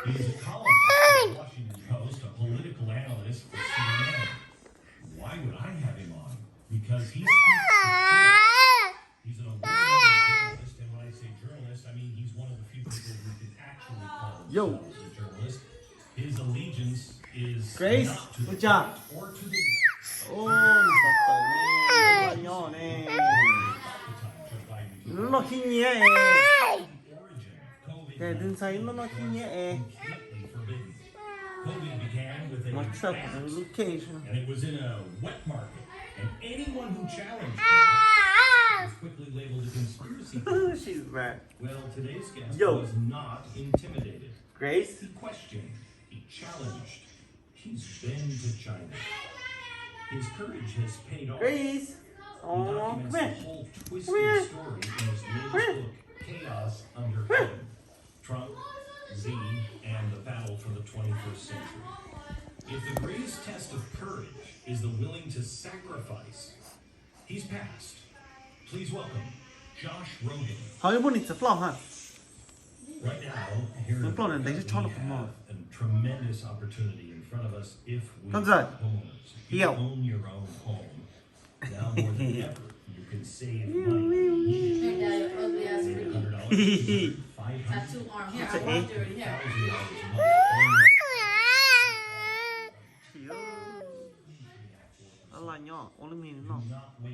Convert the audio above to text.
He's a columnist for the Washington Post, a political analyst for CNN. Why would I have him on? Because he's an award-winning journalist, and when I say journalist, I mean he's one of the few people who can actually call themselves a journalist. His allegiance is Grace, not to the good job. left or to the right. 오, 있었다. 네. nó khi nhẹ. Kẻ đừng say nó khi nhẹ. Nó sắp cái location. And it was in a wet market, and anyone who challenged that was quickly labeled a conspiracy theorist. She's back. Well, today's guest Yo. was not intimidated. Grace. He questioned, he challenged, he's been to China. His courage has paid off. Grace. He Oh, documents come here. the whole Come twisted here. story in his latest book, Chaos Under Heaven, Trump, Z, and the Battle for the 21st Century. If the greatest test of courage is the willing to sacrifice, he's passed. Please welcome Josh Rogan. Hỏi buồn ít flop hả? Right now, here Đúng rồi, đấy we chứ cho nó không have a tremendous opportunity in front of us if we Con are rồi. homeowners. You Hiểu. own your own home. Now more than ever, you can save money immediately. $100, $500, Tattoo arm here. I It's walked already here. $1,000 a month. Chị ơi. Đó là nhỏ, ôi mình nó. Do not wait